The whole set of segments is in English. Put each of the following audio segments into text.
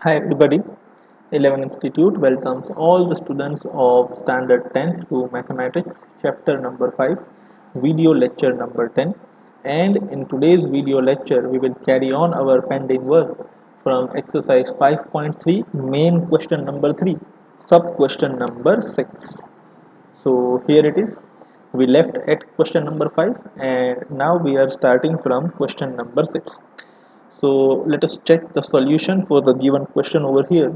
Hi everybody, 11 Institute welcomes all the students of Standard 10 to Mathematics Chapter number 5, Video Lecture number 10. And in today's video lecture, we will carry on our pending work from exercise 5.3, main question number 3, sub question number 6. So here it is. We left at question number 5 and now we are starting from question number 6. So let us check the solution for the given question over here.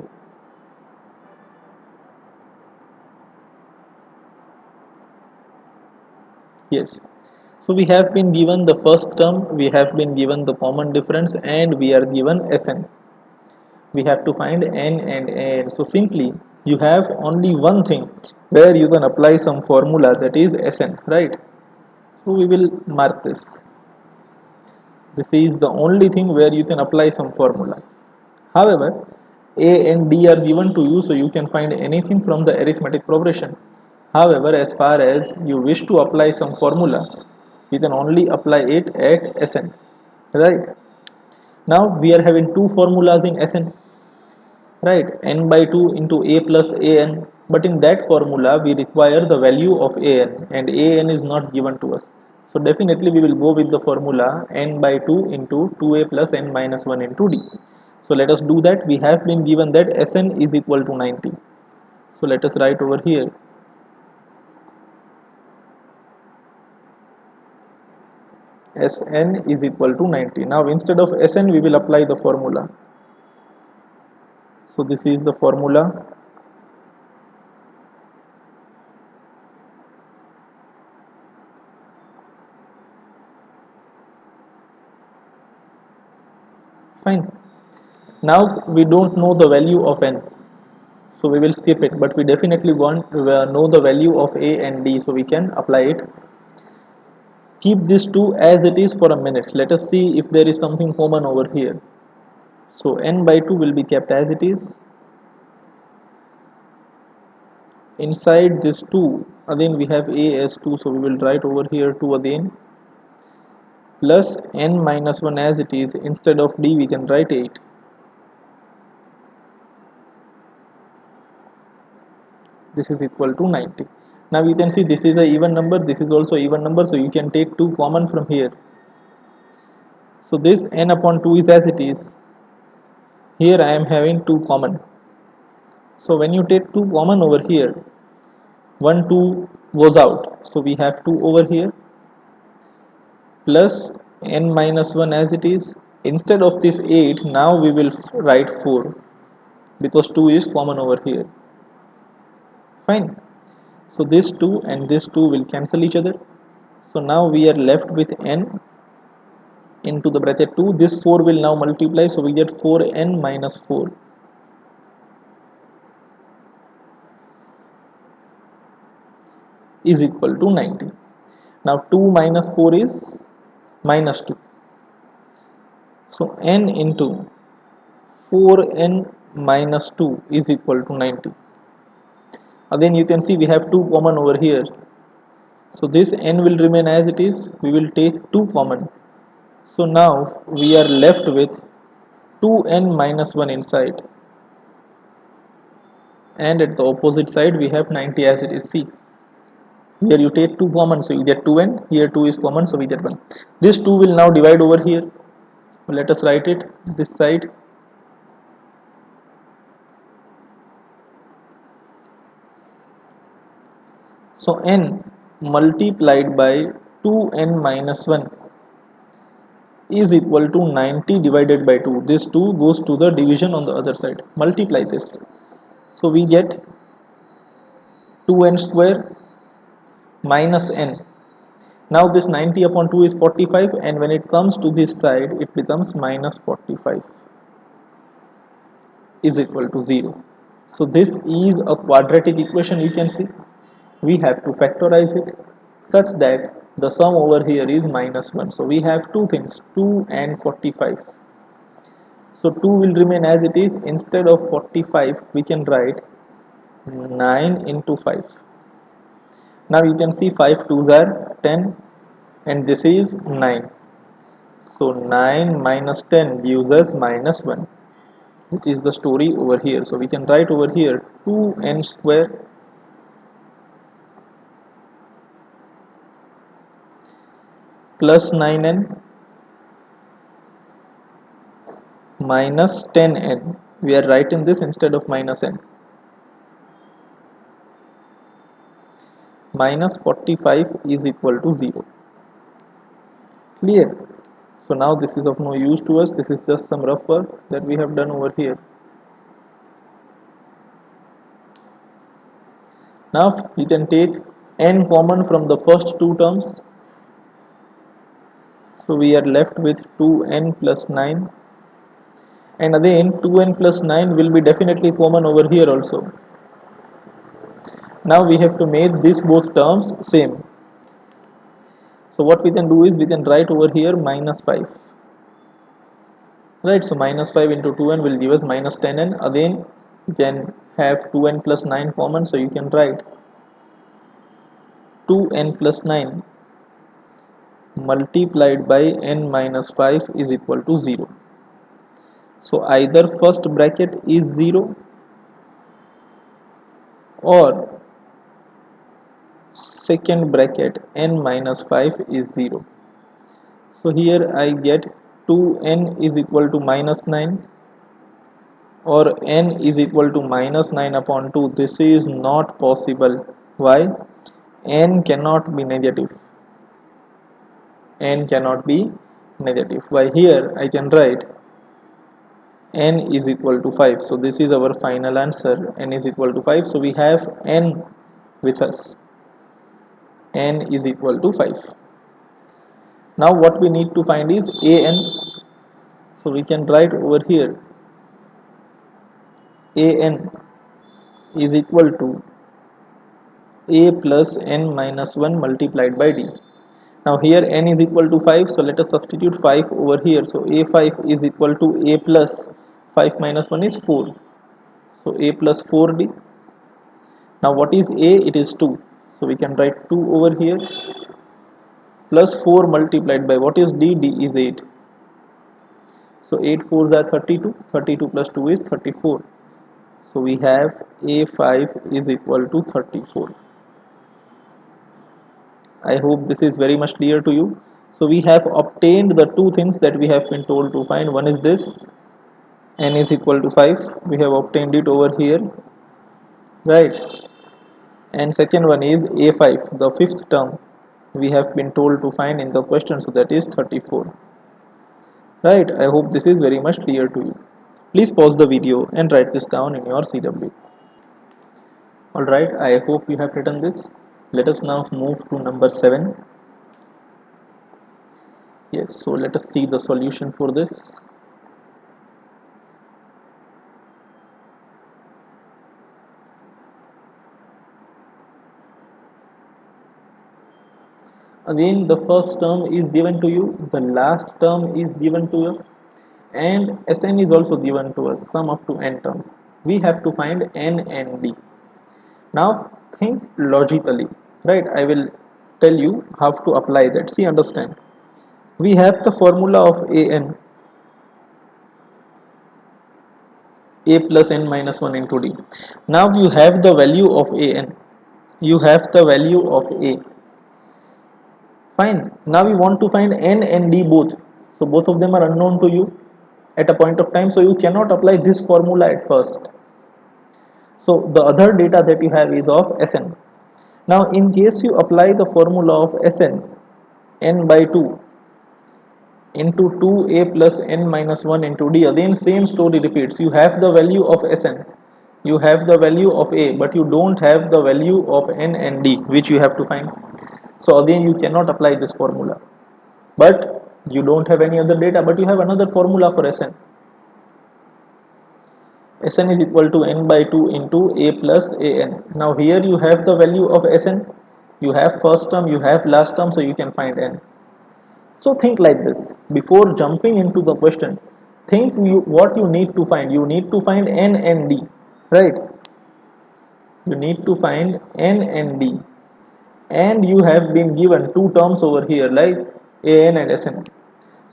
Yes. So we have been given the first term, we have been given the common difference, and we are given Sn. We have to find n and n. So simply you have only one thing where you can apply some formula, that is Sn, right? So we will mark this. This is the only thing where you can apply some formula. However, A and D are given to you, so you can find anything from the arithmetic progression. However, as far as you wish to apply some formula, you can only apply it at Sn. Right? Now we are having two formulas in Sn. Right? N by 2 into A plus An. But in that formula, we require the value of An, and An is not given to us. So definitely we will go with the formula n by 2 into 2a plus n minus 1 into d. So let us do that. We have been given that Sn is equal to 90. So let us write over here Sn is equal to 90. Now instead of Sn we will apply the formula. So this is the formula. Fine. Now we don't know the value of n, so we will skip it, but we definitely want to know the value of a and d, so we can apply it. Keep this 2 as it is for a minute. Let us see if there is something common over here. So n by 2 will be kept as it is. Inside this 2 again we have a as 2, so we will write over here 2 again, plus n minus 1 as it is. Instead of d we can write 8. This is equal to 90. Now you can see this is a even number, this is also even number, so you can take 2 common from here. So this n upon 2 is as it is. Here I am having 2 common. So when you take 2 common over here, 1 2 goes out, so we have 2 over here, plus n minus 1 as it is. Instead of this 8, now we will write 4, because 2 is common over here. Fine. So this 2 and this 2 will cancel each other. So now we are left with n into the bracket 2. This 4 will now multiply, so we get 4n minus 4 is equal to 90. Now 2 minus 4 is minus 2. So n into 4n minus 2 is equal to 90. Again you can see we have 2 common over here. So this n will remain as it is. We will take 2 common. So now we are left with 2n minus 1 inside. And at the opposite side we have 90 as it is. See. Here you take 2 common, so you get 2n. Here 2 is common, so we get 1. This 2 will now divide over here. Let us write it this side. So n multiplied by 2n minus 1 is equal to 90 divided by 2. This 2 goes to the division on the other side. Multiply this. So we get 2n square minus n. Now this 90 upon 2 is 45, and when it comes to this side it becomes minus 45 is equal to 0. So this is a quadratic equation. You can see we have to factorize it such that the sum over here is minus 1. So we have two things, 2 and 45. So 2 will remain as it is. Instead of 45 we can write 9 into 5. Now you can see 5 2s are 10 and this is 9. So 9 minus 10 gives us minus 1. which is the story over here. So we can write over here 2n square plus 9n minus 10n. We are writing this instead of minus n. Minus 45 is equal to 0. Clear? So now this is of no use to us. This is just some rough work that we have done over here. Now we can take n common from the first two terms. So we are left with 2n plus 9. And again 2n plus 9 will be definitely common over here also. Now we have to make these both terms same. So what we can do is we can write over here minus 5. Right, so minus 5 into 2n will give us minus 10n. Again you can have 2n plus 9 common, so you can write 2n plus 9 multiplied by n minus 5 is equal to 0. So either first bracket is 0 or second bracket n minus 5 is 0. So here I get 2n is equal to minus 9 or n is equal to minus 9 upon 2. This is not possible. Why? N cannot be negative. N cannot be negative. Why? Here I can write n is equal to 5. So this is our final answer. N is equal to 5. So we have n with us. N is equal to 5. Now what we need to find is an. So we can write over here an is equal to a plus n minus 1 multiplied by d. Now here n is equal to 5, so let us substitute 5 over here. So a5 is equal to a plus 5 minus 1 is 4. So a plus 4d. Now what is a? It is 2. So we can write 2 over here plus 4 multiplied by what is d? D is 8. So 8 4s are 32. 32 plus 2 is 34. So we have a5 is equal to 34. I hope this is very much clear to you. So we have obtained the two things that we have been told to find. One is this, n is equal to 5. We have obtained it over here, right? And second one is a5, the fifth term we have been told to find in the question, so that is 34. Right, I hope this is very much clear to you. Please pause the video and write this down in your CW. Alright, I hope you have written this. Let us now move to number 7. Yes, so let us see the solution for this. Again, the first term is given to you, the last term is given to us, and Sn is also given to us, sum up to n terms. We have to find n and d. Now think logically, right? I will tell you how to apply that. See, understand. We have the formula of an, a plus n minus 1 into d. Now you have the value of an. You have the value of a. Fine. Now we want to find n and d both. So both of them are unknown to you at a point of time. So you cannot apply this formula at first. So the other data that you have is of Sn. Now in case you apply the formula of Sn, n by 2 into 2a plus n minus 1 into d, again same story repeats. You have the value of Sn, you have the value of a, but you don't have the value of n and d, which you have to find. So again you cannot apply this formula, but you don't have any other data, but you have another formula for Sn. Sn is equal to n by 2 into a plus an. Now here you have the value of Sn, you have first term, you have last term, so you can find n. So think like this, before jumping into the question, think what you need to find. You need to find n and d, right? You need to find n and d, and you have been given two terms over here like an and Sn.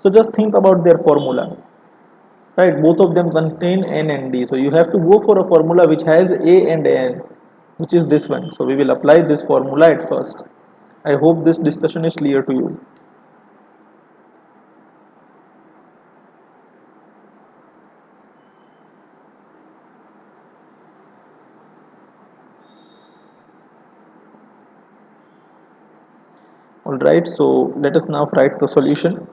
So just think about their formula. right? Both of them contain n and d, so you have to go for a formula which has a and n, which is this one. So we will apply this formula at first. I hope this discussion is clear to you. Alright, so let us now write the solution.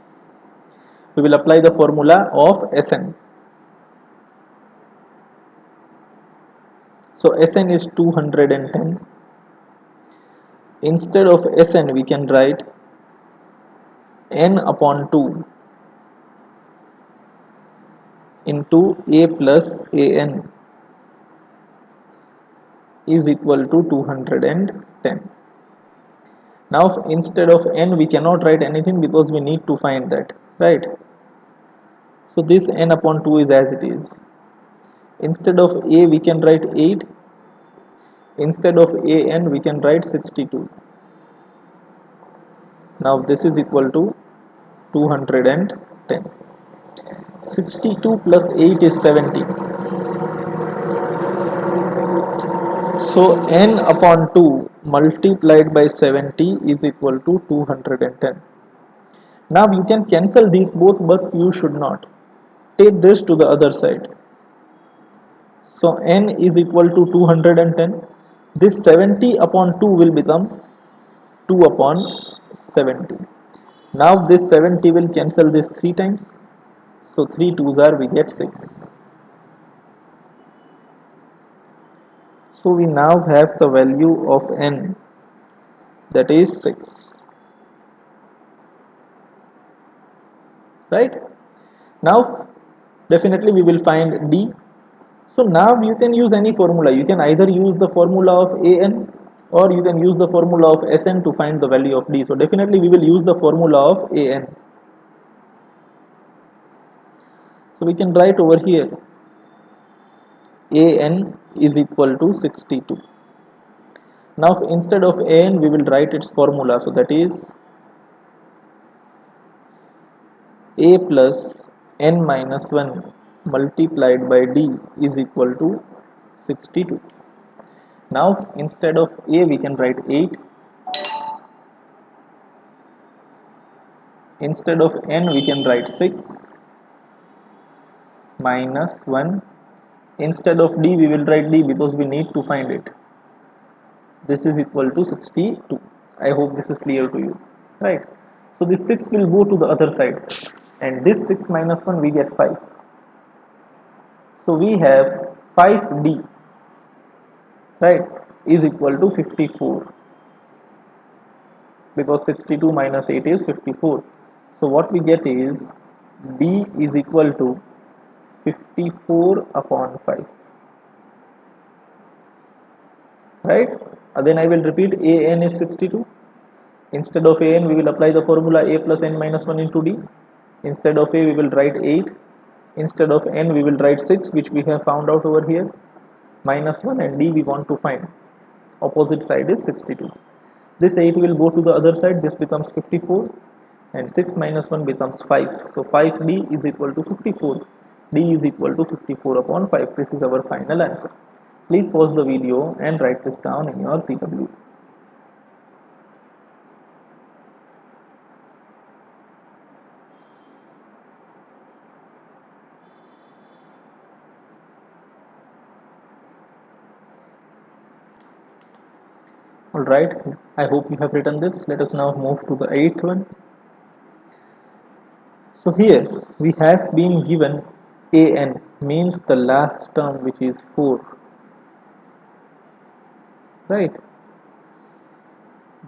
We will apply the formula of Sn. So Sn is 210. Instead of Sn we can write n upon 2 into a plus an is equal to 210. Now instead of n we cannot write anything because we need to find that, right? So this n upon 2 is as it is. Instead of a we can write 8. Instead of an we can write 62. Now this is equal to 210. 62 plus 8 is 70. So n upon 2 multiplied by 70 is equal to 210. Now you can cancel these both, but you should not. Take this to the other side. So n is equal to 210. This 70 upon 2 will become 2 upon 70. Now this 70 will cancel this 3 times. So 3 2s are, we get 6. So we now have the value of n, that is 6. Right? Now definitely we will find d. So now you can use any formula. You can either use the formula of an or you can use the formula of Sn to find the value of d. So definitely we will use the formula of an. So we can write over here an is equal to 62. Now instead of an we will write its formula. So that is a plus n minus 1 multiplied by d is equal to 62. Now instead of a we can write 8. Instead of n we can write 6 minus 1. Instead of d we will write d because we need to find it. This is equal to 62. I hope this is clear to you, right? So this 6 will go to the other side, and this 6 minus 1 we get 5. So we have 5d, right, is equal to 54, because 62 minus 8 is 54. So what we get is d is equal to 54 upon 5, right? Then I will repeat, an is 62. Instead of an we will apply the formula a plus n minus 1 into d. Instead of a we will write 8. Instead of n we will write 6, which we have found out over here, minus 1, and d we want to find. Opposite side is 62. This 8 will go to the other side, this becomes 54, and 6 minus 1 becomes 5. So 5d is equal to 54. D is equal to 54 upon 5. This is our final answer. Please pause the video and write this down in your CW. Alright, I hope you have written this. Let us now move to the 8th one. So here we have been given an, means the last term, which is 4, right?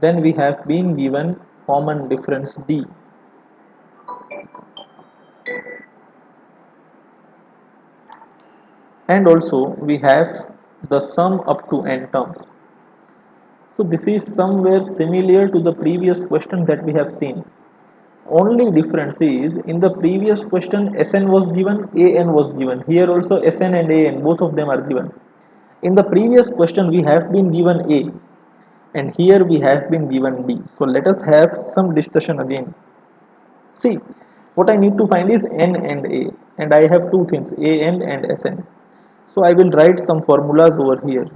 Then we have been given common difference d, and also we have the sum up to n terms. So this is somewhere similar to the previous question that we have seen. Only difference is, in the previous question Sn was given, An was given. Here also Sn and An, both of them are given. In the previous question we have been given A, and here we have been given D. So let us have some discussion again. See, What I need to find is n and a, and I have two things, a n and sn. So I will write some formulas over here.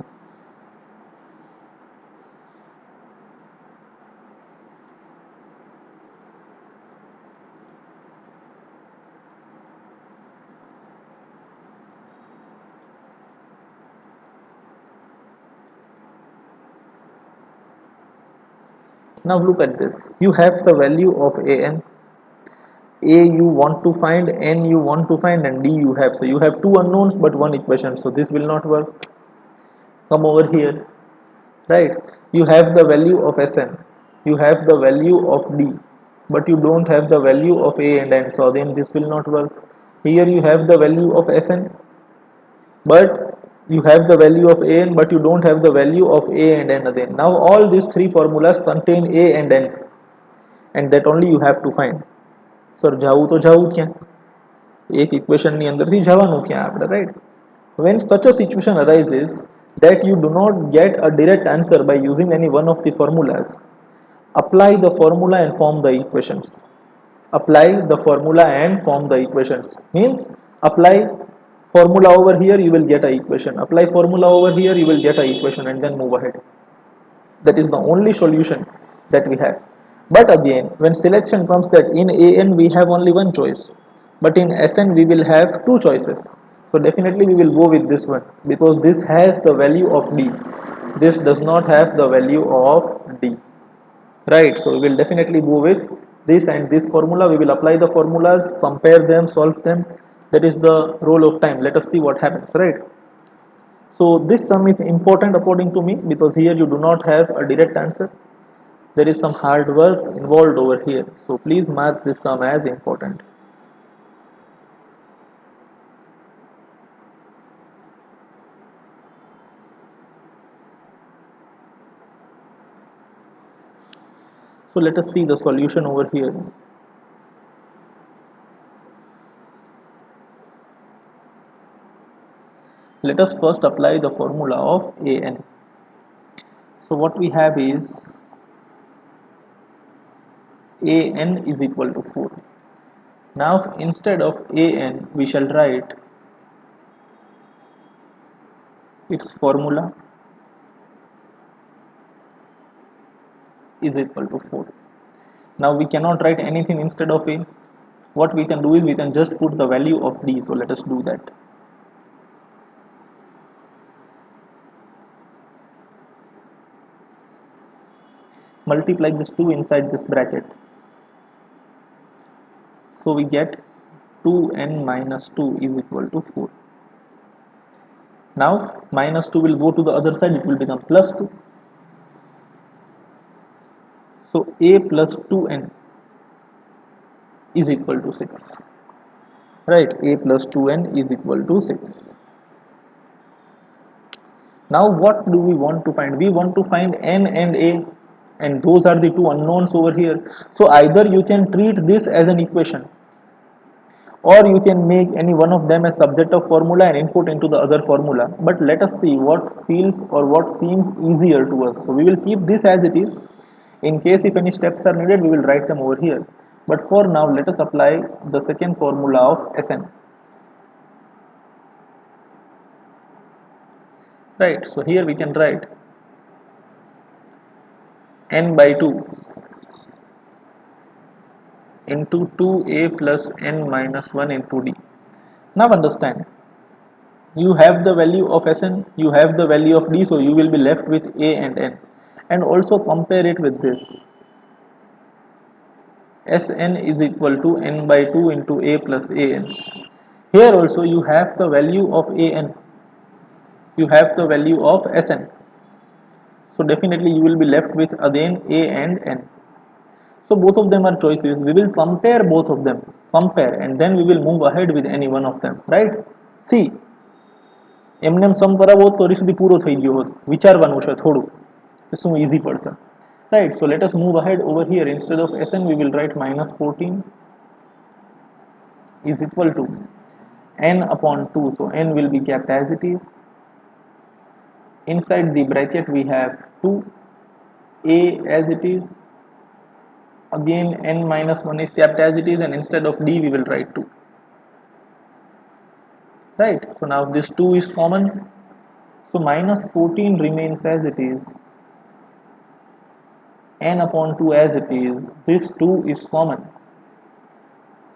Now look at this. You have the value of an, a you want to find, n you want to find, and d you have. So you have two unknowns but one equation. So this will not work. Come over here, right? You have the value of Sn, you have the value of d, but you don't have the value of a and n. So then this will not work. Here you have the value of Sn, but you have the value of an, but you don't have the value of a and n again. Now all these three formulas contain a and n, and that only you have to find. Sir, જાવું તો જાવું ક્યાં? એક ઇક્વેશનની અંદરથી જવાનું ક્યાં આપણે, right? When such a situation arises that you do not get a direct answer by using any one of the formulas, apply the formula and form the equations. Apply the formula and form the equations means apply formula over here, you will get a equation. Apply formula over here, you will get a equation, and then move ahead. That is the only solution that we have. But again, when selection comes, that in an we have only one choice, but in Sn we will have two choices. So definitely we will go with this one because this has the value of d, this does not have the value of d, right? So we will definitely go with this and this formula. We will apply the formulas, compare them, solve them. That is the role of time. Let us see what happens, right? So this sum is important according to me because here you do not have a direct answer. There is some hard work involved over here. So please mark this sum as important. So let us see the solution over here. Let us first apply the formula of an. So what we have is an is equal to 4. Now instead of an we shall write its formula is equal to 4. Now we cannot write anything instead of a. What we can do is we can just put the value of d. So let us do that. Multiply this 2 inside this bracket. So we get 2n minus 2 is equal to 4. Now minus 2 will go to the other side, it will become plus 2. So a plus 2n is equal to 6. Right, a plus 2n is equal to 6. Now what do we want to find? We want to find n and a, and those are the two unknowns over here. So either you can treat this as an equation, or you can make any one of them as subject of formula and input into the other formula. But let us see what feels or what seems easier to us. So we will keep this as it is. In case if any steps are needed, we will write them over here. But for now, let us apply the second formula of Sn. Right, so here we can write n by 2 into 2a plus n minus 1 into d. Now understand, you have the value of Sn, you have the value of d, so you will be left with a and n. And also compare it with this. Sn is equal to n by 2 into a plus an. Here also you have the value of an, you have the value of Sn. So definitely you will be left with again a and n. So both of them are choices. We will compare both of them, compare, and then we will move ahead with any one of them, right? See, એમને સમ કરાવો તો હજી સુધી પૂરો થઈ ગયો હોત. વિચારવાનું છે થોડું કે શું ઈઝી પડશે, right? So let us move ahead over here. Instead of Sn we will write minus 14 is equal to n upon 2. So n will be kept as it is. Inside the bracket we have 2, a as it is, Again n minus 1 is kept as it is, and instead of d we will write 2, right? So now this 2 is common, so minus 14 remains as it is, n upon 2 as it is, this 2 is common,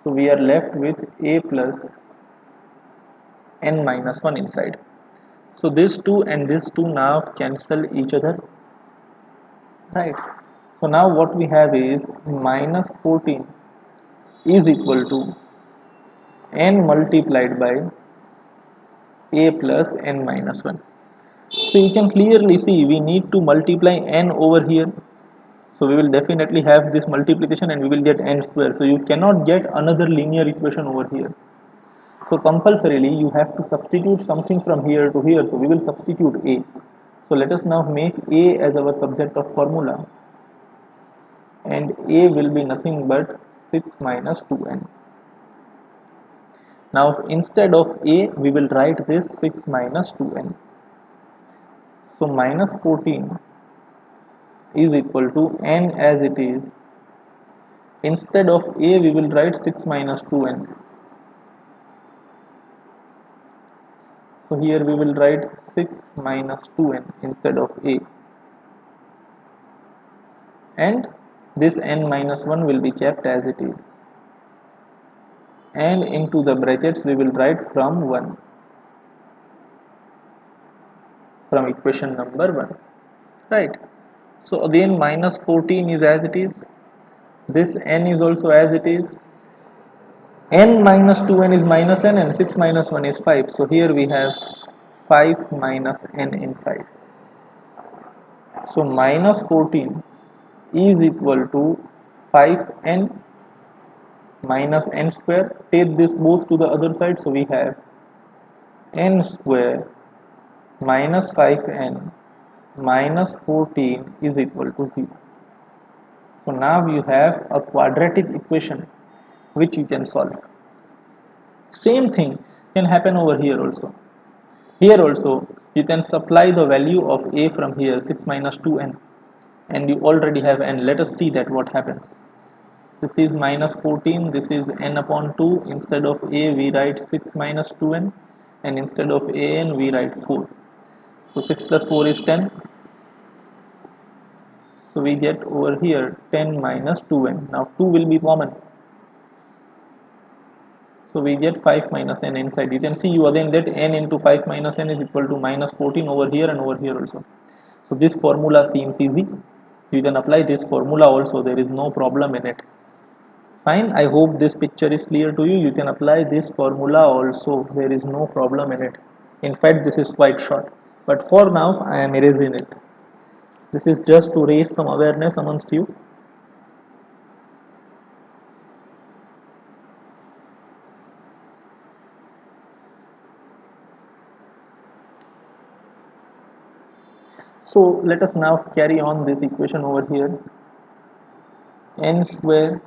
so we are left with a plus n minus 1 inside. So this 2 and this 2 now cancel each other, right? So now what we have is minus 14 is equal to n multiplied by a plus n minus 1. So you can clearly see we need to multiply n over here. So we will definitely have this multiplication and we will get n square. So you cannot get another linear equation over here. So compulsorily you have to substitute something from here to here. So we will substitute a. So let us now make a as our subject of formula, and a will be nothing but 6 minus 2n. Now instead of a we will write this 6 minus 2n. So minus 14 is equal to n as it is. Instead of a we will write 6 minus 2n. So here we will write 6 minus 2n instead of a, and this n minus 1 will be kept as it is, and into the brackets we will write from 1, from equation number 1, right? So again minus 14 is as it is, this n is also as it is, n minus 2n is minus n, and 6 minus 1 is 5, so here we have 5 minus n inside. So minus 14 is equal to 5n minus n square. Take this both to the other side, so we have n square minus 5n minus 14 is equal to 0. So now you have a quadratic equation which you can solve. Same thing can happen over here also. Here also you can supply the value of a from here, 6 minus 2n, and you already have n. Let us see that what happens. This is minus 14, this is n upon 2. Instead of a we write 6 minus 2n, and instead of an we write 4. So 6 plus 4 is 10. So we get over here 10 minus 2n. Now 2 will be common. So we get 5 minus n inside. You can see you again that n into 5 minus n is equal to minus 14 over here and over here also. So this formula seems easy. You can apply this formula also. There is no problem in it. Fine. I hope this picture is clear to you. You can apply this formula also. There is no problem in it. In fact, this is quite short. But for now, I am erasing it. This is just to raise some awareness amongst you. So let us now carry on this equation over here. N square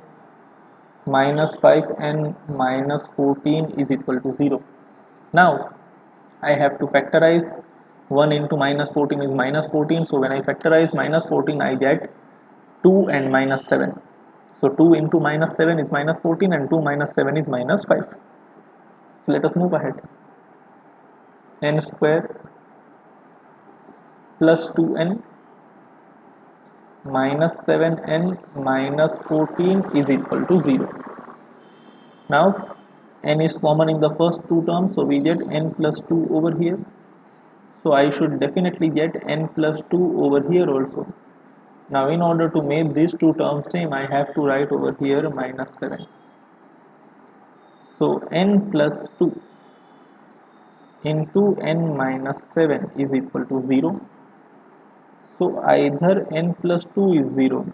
minus 5n minus 14 is equal to 0. Now I have to factorize. 1 into minus 14 is minus 14. So when I factorize minus 14, I get 2 and minus 7. So 2 into minus 7 is minus 14, and 2 minus 7 is minus 5. So let us move ahead. N square plus 2n minus 7n minus 14 is equal to 0. Now n is common in the first two terms, so we get n plus 2 over here. So I should definitely get n plus 2 over here also. Now in order to make these two terms same, I have to write over here minus 7. So n plus 2 into n minus 7 is equal to 0. So either n plus 2 is 0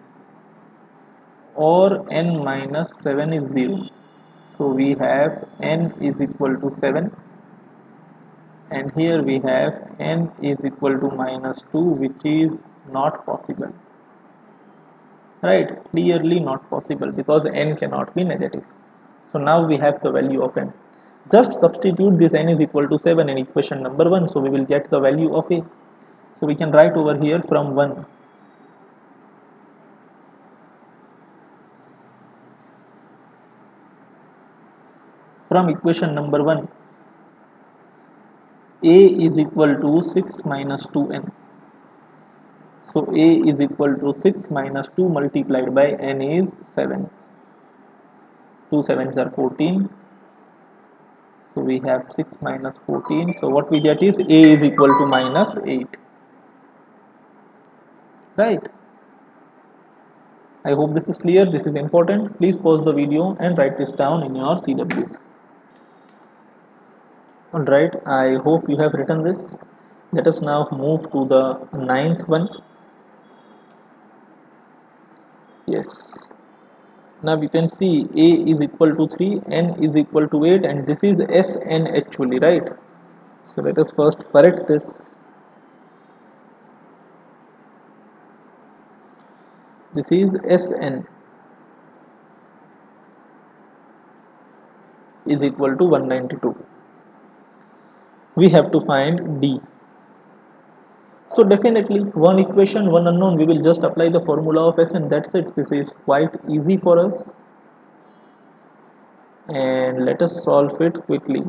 or n minus 7 is 0. So we have n is equal to 7, and here we have n is equal to minus 2, which is not possible, right? Clearly not possible, because n cannot be negative. So now we have the value of n. Just substitute this n is equal to 7 in equation number 1, so we will get the value of a. So we can write over here from 1 from equation number 1, a is equal to 6 minus 2n. So a is equal to 6 minus 2 multiplied by n is 7. 2 sevens are 14. So we have 6 minus 14. So what we get is a is equal to minus 8. Right. I hope this is clear. This is important. Please pause the video and write this down in your CW. Alright, I hope you have written this. Let us now move to the ninth one. Yes. Now we can see a is equal to 3, n is equal to 8, and this is Sn actually, right? So let us first correct this. This is Sn is equal to 192. We have to find d. So definitely one equation, one unknown, we will just apply the formula of Sn, that's it. This is quite easy for us. And let us solve it quickly.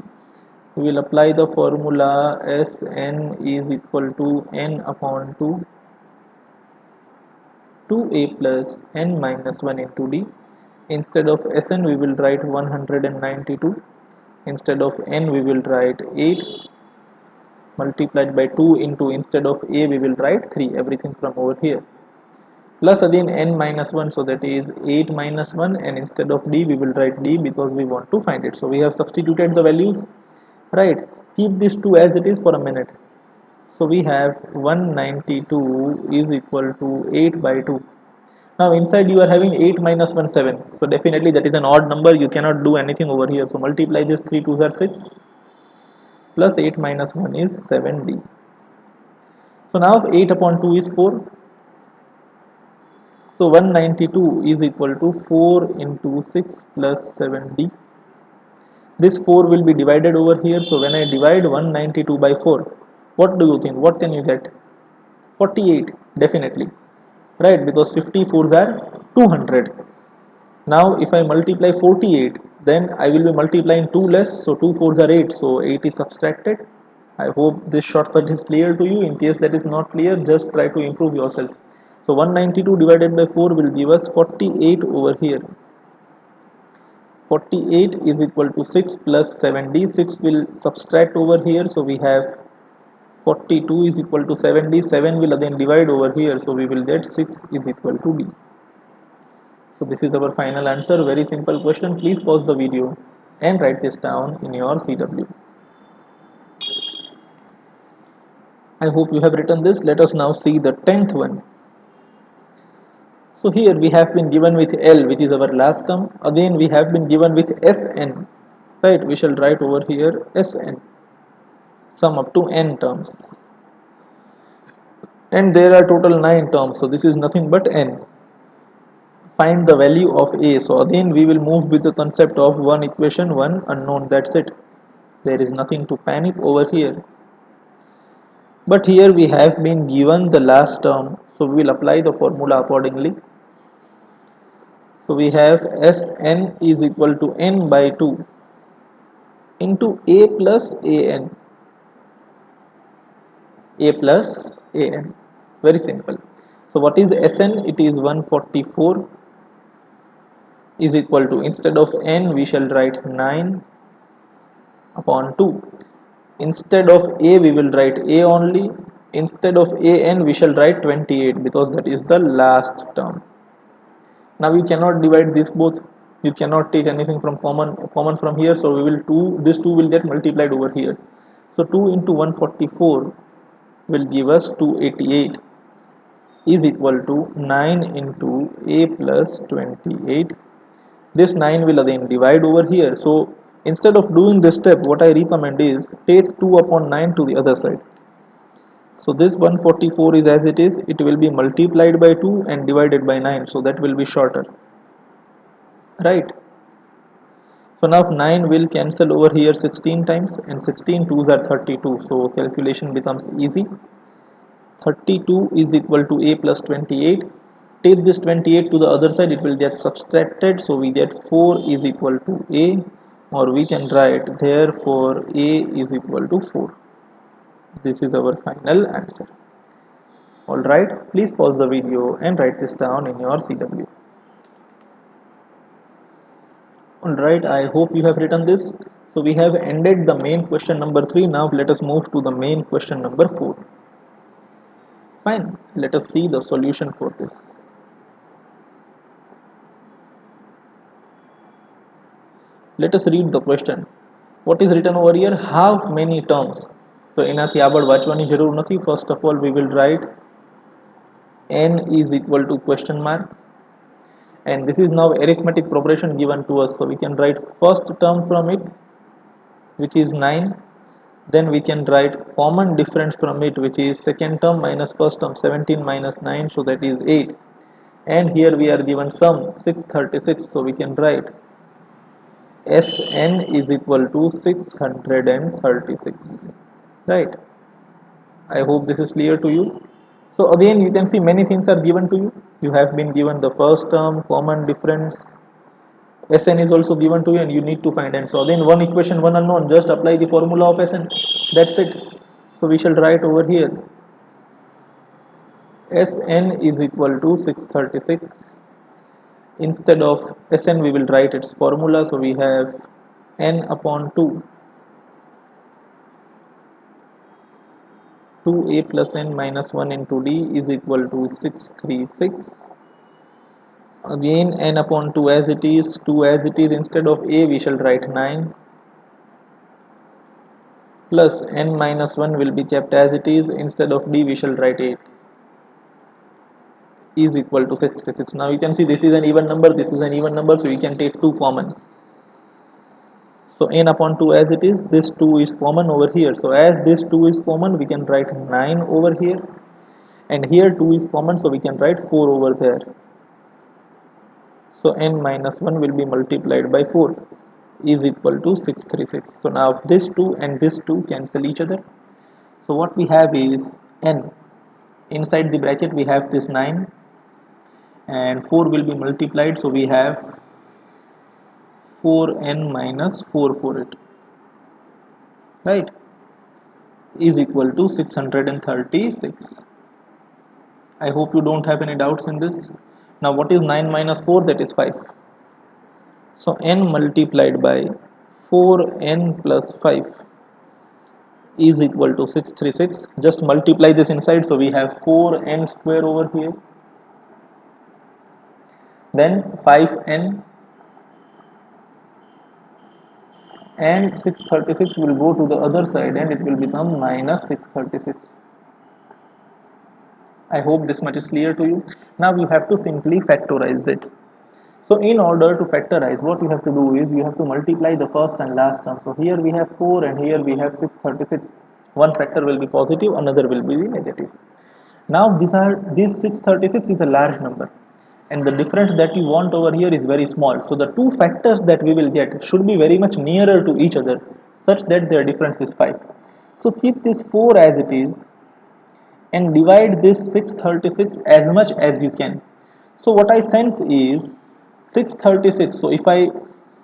We will apply the formula Sn is equal to n upon 2 2a plus n minus 1 into d. Instead of Sn we will write 192. Instead of n we will write 8 multiplied by 2 into, instead of a we will write 3, everything from over here, plus again n minus 1, so that is 8 minus 1, and instead of d we will write d because we want to find it. So we have substituted the values, right? Keep these two as it is for a minute. So we have 192 is equal to 8 by 2. Now inside you are having 8 minus 1 7, so definitely that is an odd number, you cannot do anything over here. So multiply this, 3 2s are 6, plus 8 minus 1 is 7d. So now 8 upon 2 is 4. So 192 is equal to 4 into 6 plus 7d. This 4 will be divided over here. So when I divide 192 by 4, what do you think? What can you get? 48, definitely. Right, because 54s are 200. Now if I multiply 48, then I will be multiplying 2 less. So 2 4s are 8. So 8 is subtracted. I hope this shortcut is clear to you. In case that is not clear, just try to improve yourself. So 192 divided by 4 will give us 48 over here. 48 is equal to 6 plus 7d. 6 will subtract over here. So we have 42 is equal to 7d. 7 will again divide over here. So we will get 6 is equal to d. So this is our final answer. Very simple question. Please pause the video and write this down in your CW. I hope you have written this. Let us now see the 10th one. So here we have been given with L, which is our last term. Again we have been given with Sn. Right, we shall write over here Sn. Sum up to n terms. And there are total 9 terms. So this is nothing but n. Find the value of a. So again we will move with the concept of one equation, one unknown. That's it. There is nothing to panic over here. But here we have been given the last term, so we will apply the formula accordingly. So we have Sn is equal to n by 2 into a plus an. A plus an. Very simple. So what is Sn? It is 144 is equal to, instead of n we shall write 9 upon 2. Instead of a we will write a only. Instead of an we shall write 28 because that is the last term. Now you cannot divide this both, you cannot take anything from common from here, so we will 2, this 2 will get multiplied over here. So 2 into 144 will give us 288 is equal to 9 into a plus 28. This 9 will again divide over here. So instead of doing this step, what I recommend is take 2 upon 9 to the other side. So this 144 is as it is, it will be multiplied by 2 and divided by 9, so that will be shorter, right? So now 9 will cancel over here 16 times, and 16 2s are 32, so calculation becomes easy. 32 is equal to a plus 28. Take this 28 to the other side, it will get subtracted, so we get 4 is equal to a or we can write therefore a is equal to 4. This is our final answer. Alright, please pause the video and write this down in your CW. Alright, I hope you have written this. So we have ended the main question number 3. Now let us move to the main question number 4. Fine, let us see the solution for this. Let us read the question. What is written over here? How many terms? So એનાથી આગળ વાંચવાની જરૂર નથી. First of all, we will write n is equal to question mark, and this is now arithmetic progression given to us. So we can write first term from it, which is 9. Then we can write common difference from it, which is second term minus first term, 17 minus 9, so that is 8. And here we are given sum 636, so we can write Sn is equal to 636. Right, I hope this is clear to you. So again, you can see many things are given to you. You have been given the first term, common difference, Sn is also given to you, and you need to find n. So then one equation, one unknown, just apply the formula of Sn. That's it. So we shall write over here Sn is equal to 636. Instead of Sn we will write its formula. So we have n upon 2, 2a plus n minus 1 into d is equal to 636. Again n upon 2 as it is, 2 as it is. Instead of a we shall write 9, plus n minus 1 will be kept as it is. Instead of d we shall write 8 is equal to 636. Now you can see this is an even number, this is an even number, so we can take 2 common. So n upon 2 as it is, this 2 is common over here. So as this 2 is common, we can write 9 over here, and here 2 is common, so we can write 4 over there. So n minus 1 will be multiplied by 4 is equal to 636. So now this 2 and this 2 cancel each other. So what we have is n. Inside the bracket we have this 9, and 4 will be multiplied, so we have 4n minus 4 for it, right, is equal to 636. I hope you don't have any doubts in this. Now what is 9 minus 4? That is 5. So n multiplied by 4n plus 5 is equal to 636. Just multiply this inside, so we have 4n square over here, then 5n, and 636 will go to the other side and it will become minus 636. I hope this much is clear to you. Now you have to simply factorize it. So in order to factorize, what you have to do is you have to multiply the first and last term. So here we have 4 and here we have 636. One factor will be positive, another will be negative. Now this 636 is a large number, and the difference that you want over here is very small. So the two factors that we will get should be very much nearer to each other, such that their difference is 5. So keep this 4 as it is and divide this 636 as much as you can. So what I sense is 636. So if I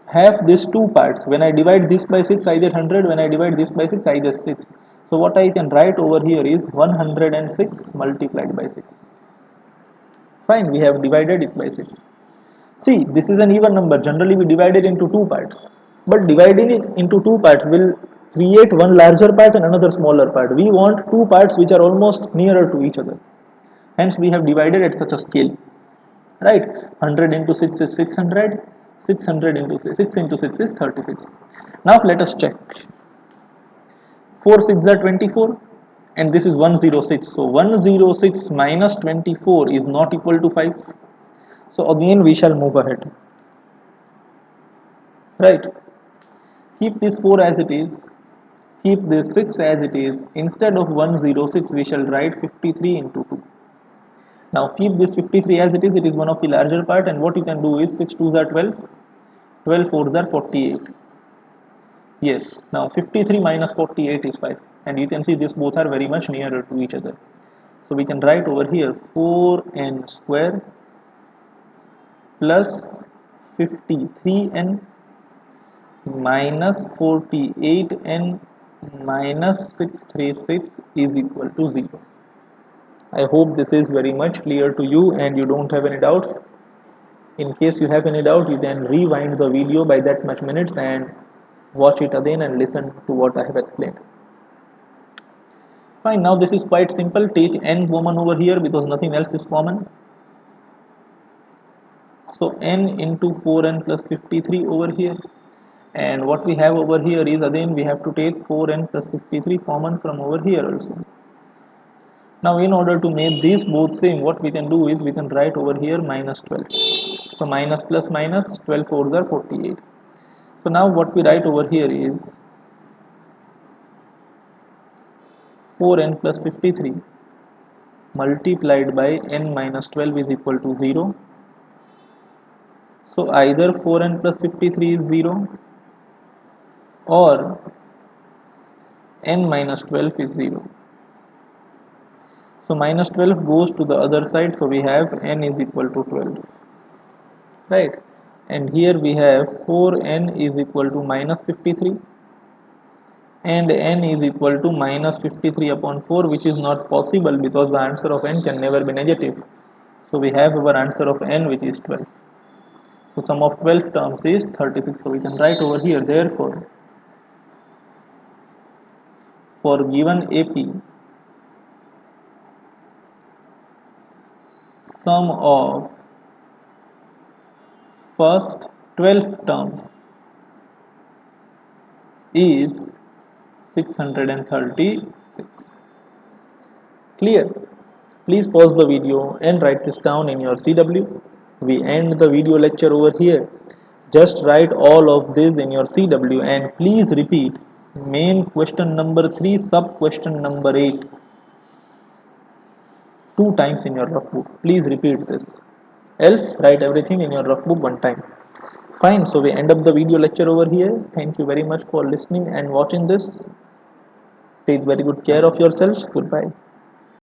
have these two parts, when I divide this by 6 I get 100, when I divide this by 6 I get 6. So what I can write over here is 106 multiplied by 6. Fine, we have divided it by 6. See, this is an even number. Generally we divide it into two parts, but dividing it into two parts will create one larger part and another smaller part. We want two parts which are almost nearer to each other. Hence we have divided at such a scale. Right, 100 into 6 is 600, 600 into 6 into 6 is 36. Now let us check. 4 6 are 24, and this is 106. So 106 minus 24 is not equal to 5. So again we shall move ahead. Right, keep this 4 as it is, keep this 6 as it is. Instead of 106 we shall write 53 into 2. Now keep this 53 as it is one of the larger part, and what you can do is 6 2s are 12, 12 4s are 48. Yes, now 53 minus 48 is 5, and you can see these both are very much nearer to each other. So we can write over here 4n square plus 53n minus 48 and minus 636 is equal to 0. I hope this is very much clear to you and you don't have any doubts. In case you have any doubt, you can rewind the video by that much minutes and watch it again and listen to what I have explained. Fine, now this is quite simple. Take n common over here because nothing else is common. So n into 4n plus 53 over here. And what we have over here is again we have to take 4n plus 53 common from over here also. Now in order to make these both same, what we can do is we can write over here minus 12. So minus plus minus 12 fours are 48. So now what we write over here is 4n plus 53 multiplied by n minus 12 is equal to 0. So either 4n plus 53 is 0 or n minus 12 is 0. So minus 12 goes to the other side, so we have n is equal to 12, right? And here we have 4n is equal to minus 53 and n is equal to minus 53 upon 4, which is not possible because the answer of n can never be negative. So we have our answer of n, which is 12. So sum of 12 terms is 36. So we can write over here, therefore for given AP, sum of first 12 terms is 636. Clear? Please pause the video and write this down in your CW. We end the video lecture over here. Just write all of this in your CW and please repeat main question number 3, sub question number 8 2 times in your rough book. Please repeat this. Else write everything in your rough book 1 time. Fine, so we end up the video lecture over here. Thank you very much for listening and watching this. Take very good care of yourselves. Goodbye.